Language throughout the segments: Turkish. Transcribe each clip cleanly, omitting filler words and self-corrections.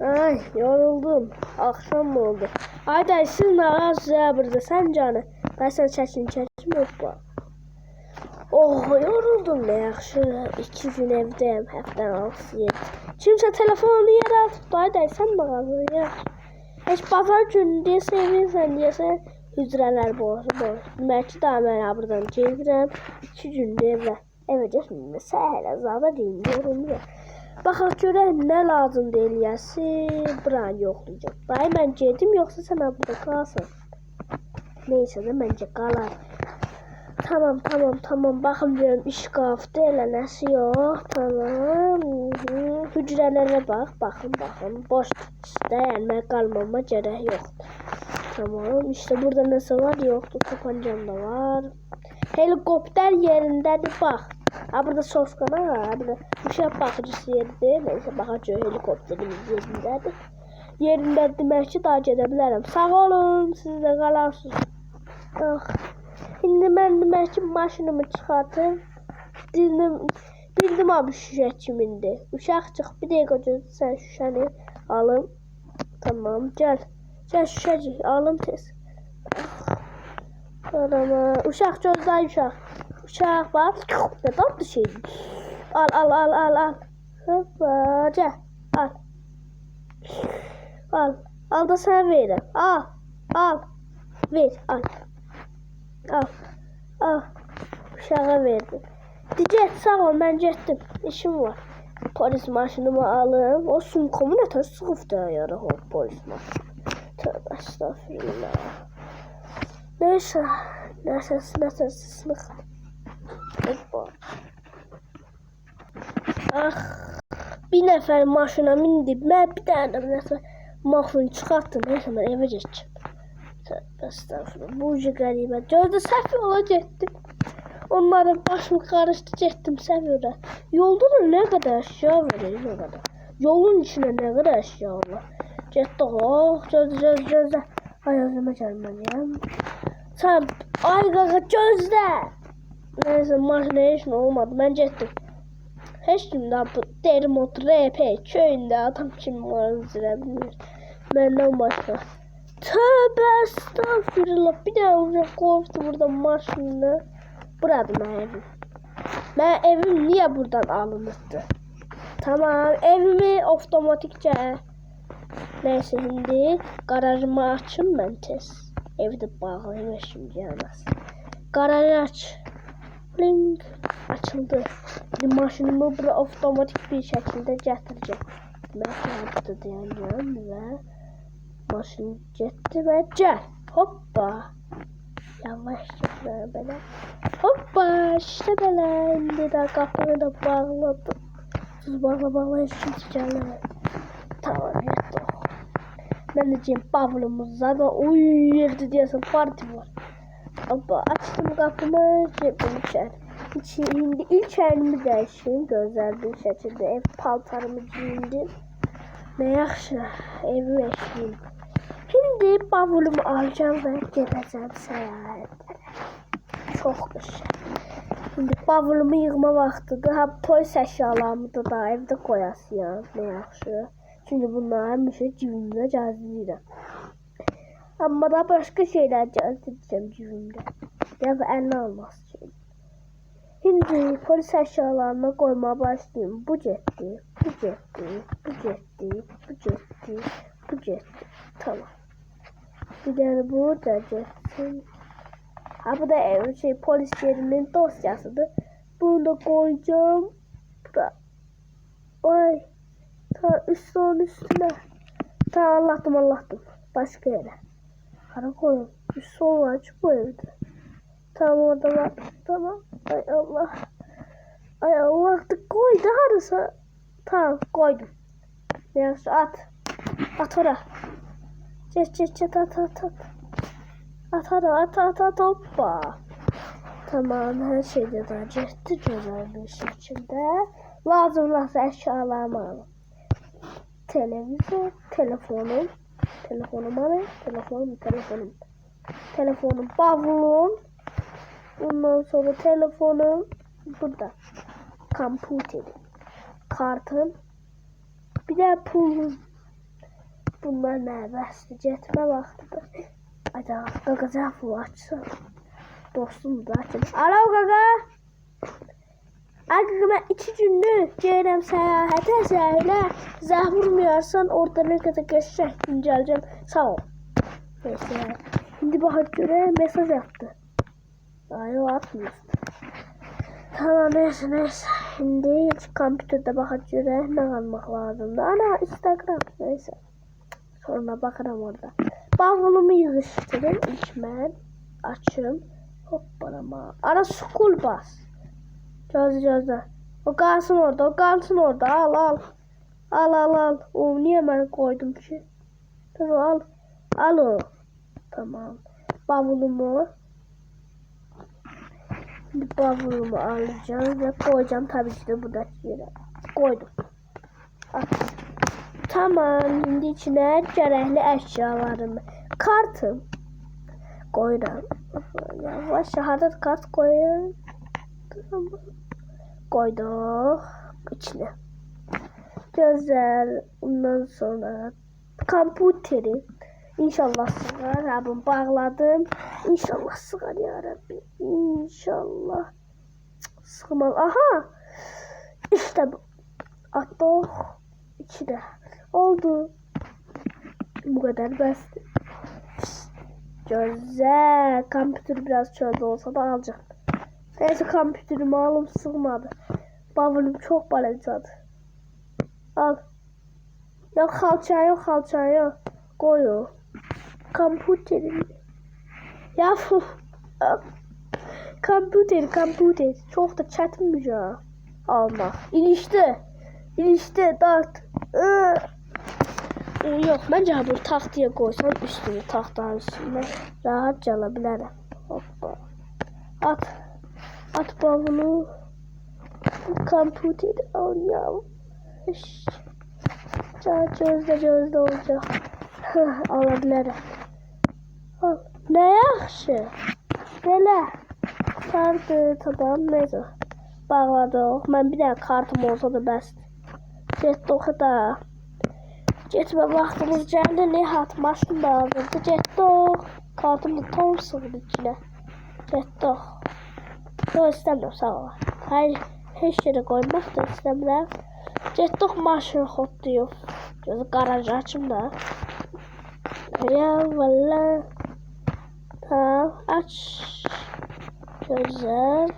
Ay yoruldum. Akşam mı oldu? Ayday siz ne ağzı burada sen canı. Ben sen çekim yok bu. Oh yoruldum ne yaxşı. 2 gün evdeyim. Haftan 6-7. Kimse telefonu yere tuttu. Ayday sen ne ağzı ya. Hiç pazar günü diye sevinirsen deyəsən hücrələr boş. Belki daha mən buradan gedirəm. 2 gündür evə getməyim. Səhərə zada deyim yorulmuyor. Baxaq görək nə lazım deyiliyəsi. Buranı yoxlayacaq. Dayı mən gedim yoxsa sən burada qalsın. Neysə də məncə qalar. Tamam. Baxın görüm işqafda elə nəsi yox. Tamam. Hücrələrə baxın. Boş dayanma qalmama gərək yox. Tamam. İşte burada nəsə var yoxdur. Tapancam da var. Helikopter yerindədir bax. Ha burada soskana var. Burada uşaq baxıcısı yeridir. Neyse baxacaq helikopterimiz yerindədir. Yerində demək ki daha gedə bilərəm. Sağ olun. Siz də qalarsınız. Şimdi mən demək ki maşınımı çıxartım. Bildim abi şüşə kimindir. Uşaq çıx bir dəqiqə gözlə sən şüşəni alım. Tamam gəl. Gəl şüşəcik alım tez. Tamam. Uşaq gözlə uşaq. Uşaq bax. Ne tatlı şeydir. Al. Hoppa gəl. Al da sən verirəm. Al. Ver al. Uşağa verdim. Get sağ ol mən getdim. İşim var. Polis maşınımı alım. O sunkomu nə tər sıxıfda yaraq o polis maşını. Tövbe estağfurullah. Neyse. Nəsə sınıq. Bir nəfər maşına mindib. Mən bir dənə nəsə maşını çıxartdım. Neyse mən evə geçəcəm. Tövbe estağfurullah. Bu ucu qəribə. Gözdə səhv yola getdim. Onların başımı karıştı getdim səfirə. Yolda da nə qədər əşya verir, nə qədər. Yolun içində nə qədər əşya var. Getdik, gözlə. Ay özümə gəlməliyəm. Sən, ay qaqa gözlə. Neyse maşına heç nə olmadı, mən getdim. Heç kim də bu Dermot RP köyündə adam kimi var üzrə bilmir. Məndən başqa. Tövbə estağfurullah. Bir dənə uşaq qoyubdu burada maşını. Buradır mənim evim. Mənim evim niyə buradan alınırdı? Tamam, evimi avtomatikcə. Neyse, şimdi garajımı açım mən tez. Evdə bağlayayım şimdi gəlməz. Garajı aç. Bling. Açıldı. Şimdi maşınımı bura avtomatik bir şəkildə gətirəcəm. Mən burada dayanıyorum və maşın getdi və gəl. Hoppa. Yavaşça böyle. Hoppa işte böyle. Şimdi de kapını da bağladım. Siz bağla şimdi gelme. Tamam yetti. Ben de diyeyim bavulumuzda da uyuyordu diyorsun parti var. Hoppa açtım kapımı cebim içer. Şimdi ilk elimi değişeyim güzel bir şekilde ev paltarımı giyindim. Ne yaxşı evimi eşleyeyim. Şimdi bavulumu alacağım ve gideceğim seyahatlere. Çok güzel. Şimdi bavulumu yığma vaxtıdır. Ha polis əşyalarımı da evdə koyasıyam. Ne yaxşı. Çünkü bunları həmişə cibimdə gəzdirirəm. Amma da başka şeyler gəzdirəcəm cibimdə. Ya da əlinə almaz şey. Şimdi polis əşyalarına koymaya başlayayım. Bu getdi. Tamam. Bir tane burada geçsin. Ha bu da polis yerinin dosyasıdır. Bunu da koyacağım. Bura. Ay. Onun üstüne. Anlattım. Başka yere. Hara koyayım. Üstü olan açık bu evde. Tamam orada var. Tamam. Ay Allah. Koydu harasa. Tamam koydum. Neyse at. At oraya. Çet at. At hoppa. Tamam her şeyde daha ciddi güzel bir şekilde. Lazımlarsa eşyalarımı alın. Televizyon, telefonum, bavulum. Ondan sonra telefonum burada. Kompüterim, kartım. Bir de pulum. Bunlar nə bəsdir, getmə vaxtıdır. Ayda, qaqa zəful açsın. Dostum da açın. Alo qaqa. Ay qaqa, mən 2 günlük gəlirəm səyahətə, səhilə. Zəh vurmayarsan, orada nə qədər qəşəng gələcəm. Sağ ol. Neyse. Şimdi baxaq görək, mesaj attı. Ay, o atmışdı. Tamam, neyse. Şimdi kompüterdə baxaq görək, nə qalmaq lazımdır. Ana, Instagram, neyse. Sonra baxıram orada. Bavulumu yığışdırım, ilk mən açım. Hoppanama. Ana, school bas. Gözlə. O qalsın orada, al. O, niyə mən qoydum ki? Al o. Tamam. Bavulumu alacağım ve koyacağım tabii ki de buradaki yere. Koydum. Tamam. Şimdi içine gerekli eşyalarımı. Kartım. Koyuram. Yavaş harda kart koyun. Tamam. Koyduk içine. Güzel. Ondan sonra kompüteri. İnşallah sığar. Rabim bağladım. İnşallah sığar ya Rabbi. İnşallah. Sığmaz. Aha. İşte bu. Attık. İçine. Oldu. Bu kadar bəsdir. Güzel. Kompütür biraz çölde olsa da alacağım. Neyse kompütürümü alım, sığmadı. Bavulum çok balacadı. Al. Yok xalçan yok. Koy o. Kompüterim. Ya kompüter. Çok da çətinmiş ha. Almaq. İlişdi dart. Yok, bence bu taxtaya koysam üstünü, taxtanın üstüne rahatca ala bilərəm. Hoppa. At bavulu. Kompüteri al ya. Gözdə olacaq. Ala bilərəm. Al. Nə yaxşı. Belə. Sardı, tamam, neyse. Bağladıq. Mən bir dənə kartım olsa da bəsdir. Getdik da. Getmə vaxtımız gəldi. Nihat maşın lazımdı. Getdik. Kartım da tam sığdı içine. Getdik. Yox, istəmirəm, sağ ol. Hayır, heç yerə qoymaq da istəmirəm. Getdik maşın xotlayıb. Gözü garajı açım da. Ya valla. Tamam, aç. Güzel.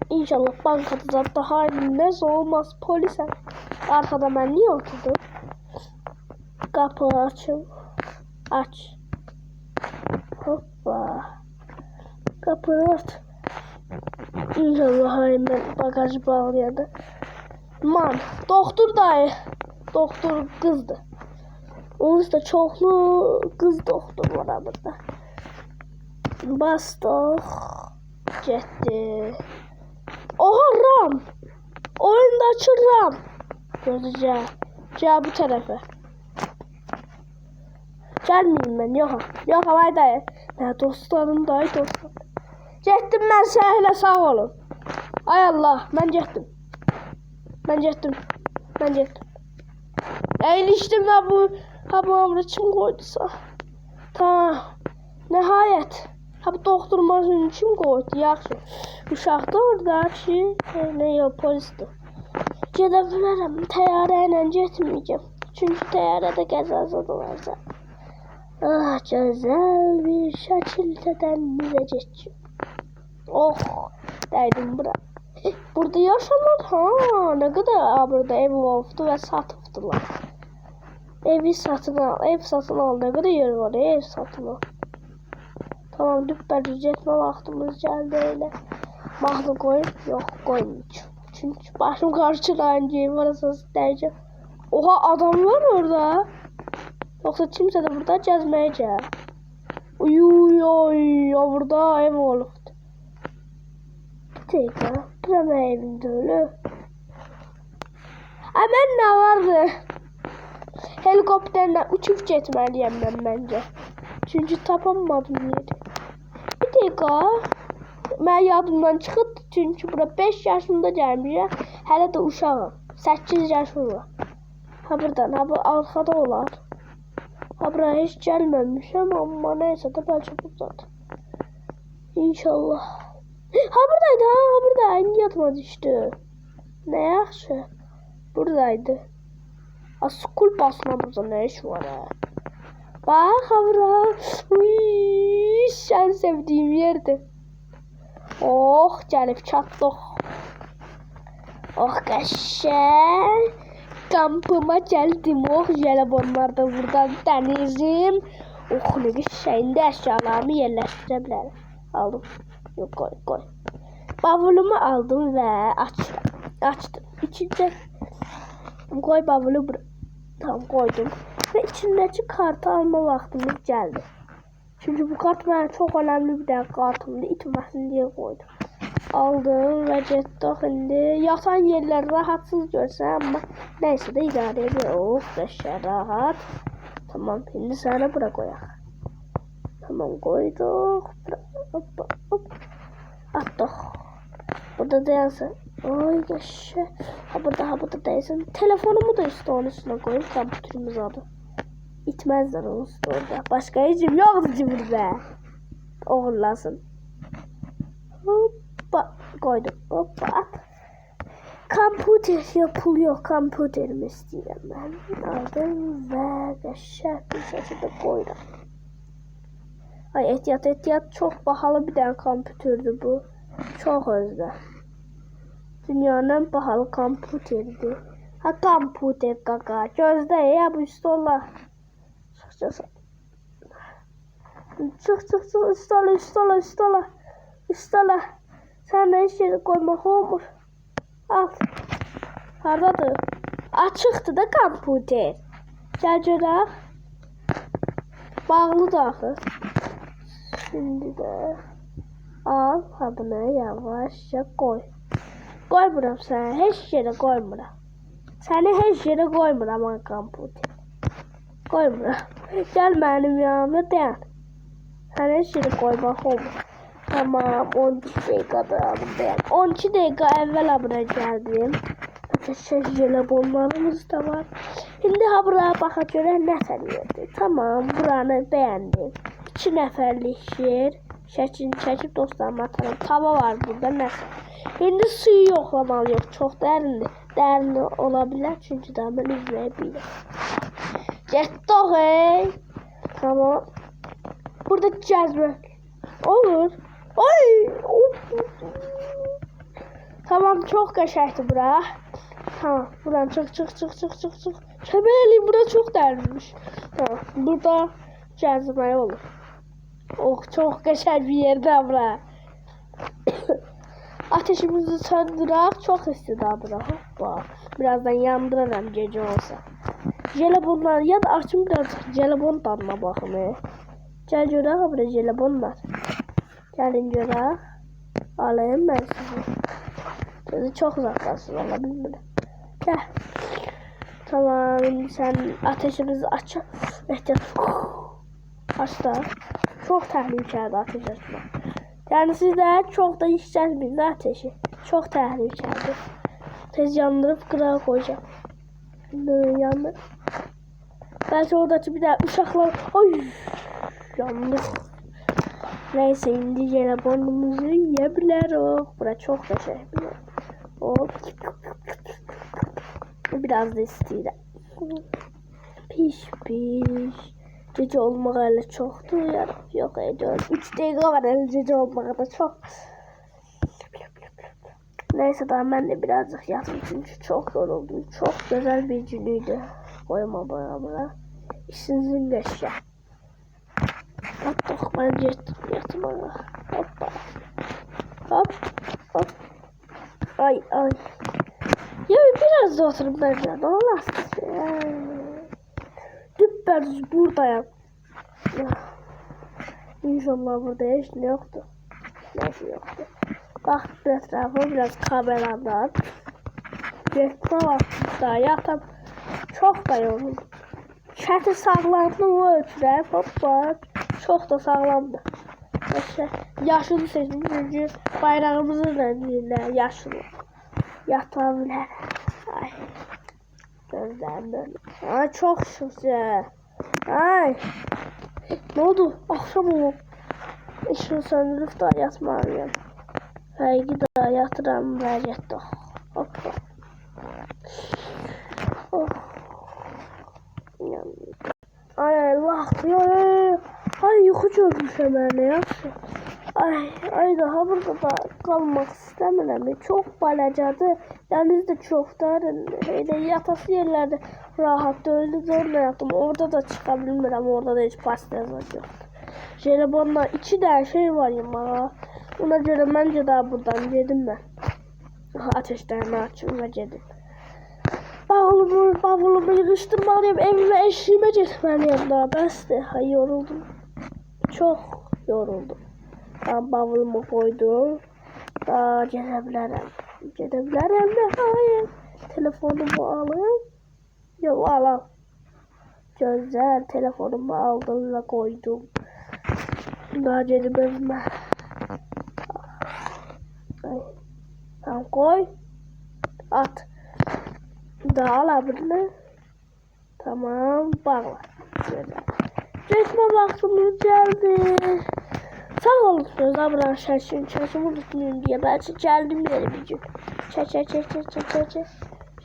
İnşallah bankada zaten halinəsə olmaz, polisə. Arkada mən niyə oturdum? Kapı açım. Aç. Hoppa. Kapını aç. İnşallah halinə bagajı bağlayadı. Man, doktor dayı. Doktor kızdı. Onun da çoxlu kız doktor var burada. Bastık. Getdi. Oha, RAM. Oyundakı RAM. Görəcək. Gəl bu tərəfə. Gəlməyim mən, yox, ay dayı. Nə dostlarım, dayı dostlarım. Getdim mən səhilə, sağ olun. Ay Allah, mən getdim. Eğilişdim və bu ömrü kim koyduysa. Tamam. Nəhayət. Bu doktor maşını kim koydu? Yaxşı. Uşaq da orada ki. Ne yok, polisdir. Gedə bilərəm. Təyyarə ilə getməyəcəm. Çünki təyyarədə qəzası varsa. Güzel bir şəkildə dənizə geçəcəm. Oh, dəydim bura. Burada yaşanır ha. Ne kadar burada ev oldu ve satıftılar. Evi satın al. Ev satın al. Ne kadar yer var ev satın al. Tamam, düpbər etmə vaxtımız gəldi elə. Mahnı koyup yok koymayacağım. Çünkü başım qarşılayınca varasız dəyəcəm. Oha, adam var orada. Yoksa kimse de burada gəzməyəcək. Uyuy, burada ev olubdu. Bir dakika. Buram evimdə ölü. Mən nə vardı? Helikopterlə uçub getməliyəm mən məncə. Çünki tapamadım yeri. Bir dakika. Mən yadımdan çıxıb. Çünki bura 5 yaşımda gəlmişəm. Hələ də uşağım. 8 yaşım var. Ha buradan, ha bu arxada olar. Ha buraya hiç gelmemişim ama neyse de belki buradadır. İnşallah. Ha buradaydı ha buradaydı. Yatıma düştü. Ne yaxşı. Buradaydı. Skul basmamızda ne iş var ha? Bak ha bura. En sevdiğim yerdi. Oh gelip çattık. Oh qəşəng. Kampıma geldim. Oh jelibonlar da buradan denizim. Oh ne qəşəngdə əşyalarımı yerləşdirə aldım. Yok koy. Bavulumu aldım ve açtım. İçinde koy bavulu tam koydum. Ve içindeki kartı alma vaktimiz geldi. Çünkü bu kart bana çok önemli bir tane kartımdı. İtmesin diye koydum. Aldım ve getdik şimdi. Yatan yerler rahatsız görsen ama neyse de idare ediyor. Of aşağı rahat. Tamam şimdi sana bırak koyak. Tamam koyduk. Hop. Attık. Burada değilsin. Oy yaşa. Ha burada değilsin. Telefonumu da işte onun üstüne koyup kompütürümüz aldı. İtmezler onu orada. Başka hiçbir yoktu ki burada. Oğurlasın. Hoppa koydum. Hoppa at. Kompüter yapılıyor. Kompüterimi istiyorum ben. Aldım ve yaşa bir şekilde koydum. Ay ehtiyat çok pahalı bir tane kompütürdü bu. Çok özde. Dünyanın en pahalı kompüterdi. Ha kompüter kaka. Gözde ya bu üstola. Çık üstola. Sen ne işe koymak olmur. Al. Haradadır. Açıktı da kompüter. Gel görək. Bağlı daxı. Şimdi de al ha bunu yavaşça koy. Koymuram sana hiç yere koymuram. Seni hiç yere koymuram ama kompüter. Koymuram. Gel benim yanıma dayan. Seni hiç yere koymak olmur. Tamam 12 dakikada aldım dayan. 12 dakika evvel buraya geldim. Jelibonlarımız da var. Şimdi ha buraya bakaq görək nə səviyyədir. Tamam buranı beğendim. 2 nəfərlik yer. Şəklini çəkib dostlarıma atarım. Tava var burada nəsə. Şimdi suyu yoxlamalıyıq. Çox dərindir. Dərin ola bilər çünki daha mən üzməyə bilirəm. Getdik ey. Tamam. Burada gəzmək olur. Ay. Tamam çok qəşəngdir bura. Tamam buradan çık. Köməyəliyim bura çok derinmiş. Tamam burada gəzmək olur. Oh çok qəşəng bir yerdə bura. Ateşimizi söndürək. Çok istidir bura. Hoppa. Birazdan yandıraram gece olsa. Jelibonlar ya da açım birazcık jelibon tadına baxın. Gel görək bura jelibonlar. Gəlin görək. Alayım ben sizi. Sizi çok uzaklaşsın valla bilmiyorum. Gel. Tamam sen ateşimizi aç. Aç da. Çok tehlikeli ateş açma. Yani sizler çok da işlemiyorsunuz ateşi. Çok tehlikeli. Tez yandırıp kırağa koyacağım. Yandı. Belki oradaki bir daha uşaklar. Ay yandı. Neyse indi jelibonumuzu yiyebiliriz. Bura çok da şey. Hop. Biraz da istəyirəm. Piş. Gece olmaq hələ çoxdur. Yox ediyor. 3 dəqiqə var hələ gece olmağa da çox. Neyse daha ben de birazcık yatım çünkü çok yoruldum. Çok güzel bir günüydü. Koyma bana. İşinizin leşe. Attık ben yatıma. Hoppa. Hop. Ay. Ya biraz da oturup ben de olmaz. Düpperdüz buradayım. İnşallah burada hiç ne yoktu. Neyse yoktu. Bak etrafa biraz kameradan. Yetme vaxtında yatam. Çok da yoruldum. Şəti sağlamlığımı ölçürəm. Hoppa. Çok da sağlamdır. İşte yaşını seçdim çünkü bayrağımızın rəngində yaşlı. Yatabilir. Ay. Gözlərim böyle. Ay çok güzel. Ay. Ne oldu? Akşam oldu. İşini söndürüp daha yatmalıyım. Haydi daha yatıram ve yattı. Hoppa. Oh. Ay Allah ya. Ay yuxu görmüşəm mən nə yaxşı. Ay daha burada da qalmaq istəmirəm. Çox balacadır. Dəniz də çoxdur. Elə yatası yerlərdə rahat deyil. Zorla yatım. Orada da çıxa bilmirəm. Orada da heç pastel yoxdur. Jelibonla 2 dənə şey var yamağa. Ona görə məncə daha buradan gedim mən. Ateşlərini açım və gedim. Bavulumu yığıştırmalıyım. Evime eşiğime getməliyim daha. Bəsdir. Ay yoruldum. Çox yoruldum. Ben bavulumu koydum. Daha gedebilirim. Gedebilirim de hayır. Telefonumu alayım. Yok al. Güzel. Telefonumu aldım ve koydum. Daha gelip evime. Tamam koy. At. Daha alabilir. Tamam bağla. Güzel. Resme vaktimiz geldi. Sağ olursunuz ablan şaşımı unutmayayım diye. Belki geldim yere bir gün.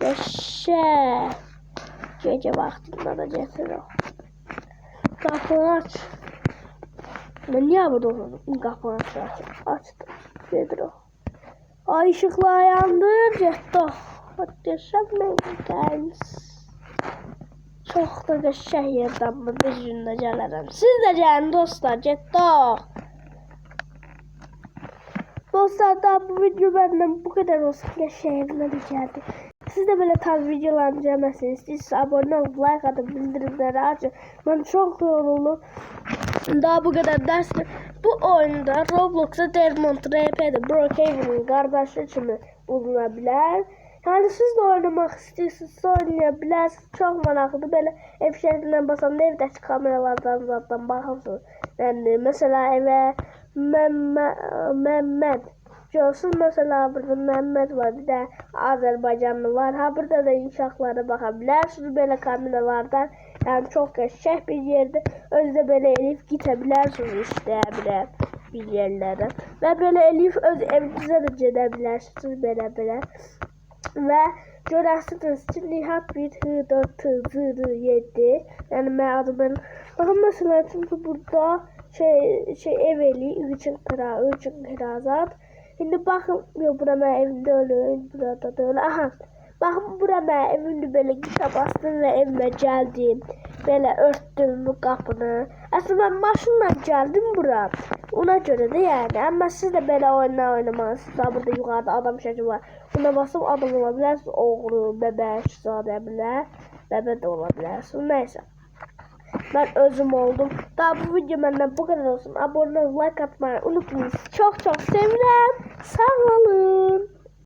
Yaşa. Gece vaktinde de getir o. Kapını aç. Ben niye burada oturdum? Kapını aç. Açtım. Getir o. Ay ışıklar yandır. Getto. Muhteşem menkens. Çok da qəşəng yerdən bu bir gündə gələrəm. Siz də gəlin dostlar, getdik. Dostlar da bu video benden bu kadar olsun. Qəşəngimə də gəldi. Siz də belə tarz videolarını gəlməsiniz. Siz abone olun, like atın, bildirimləri açın. Ben çok yoruldum. Daha bu kadar dersli. Bu oyunda Roblox'a Dermont RP'de Brookhaven'ın kardeşi kimi bulunabilir. Yani siz de oynamak istiyorsunuz, oynayabilirsiniz. Çok maraqlıdır. Böyle ev şəhərindən basanda evdəki kameralardan zaten baxırsınız. Yani mesela eve Mehmet görsün. Mesela burada Mehmet var, bir de Azerbaycanlı var. Ha burada da inşaatlara bakabilirsiniz. Böyle kameralardan. Yani çok qəşəng bir yerde. Özde böyle elif gidebilirsiniz, işleyebilir bir yerlere. Ve böyle elif öz evinizə də gedebilirsiniz belə. Ve görərsiniz ki, Nihat 1 H4 yani mən adımın. Bakın mesela çünkü burada ev eli 3 kirazat. Şimdi bakın yok bura mən evimdə öyle, burada da öyle. Aha. Bakın bura mən evimdə böyle gitə bastım ve evime geldim. Böyle örttüm bu kapını. Aslında ben maşınla geldim bura. Ona göre de yani. Ama siz de böyle oynamalısınız. Burada yukarıda adam şəkli var. Buna basıp adam olabilirsiniz. Oğlu, bebek, şizadə bebe de olabilirsiniz. Neyse. Ben özüm oldum. Daha bu video benden bu kadar olsun. Abone ol, like atmayı unutmayın. Çok seviyorum. Sağ olun.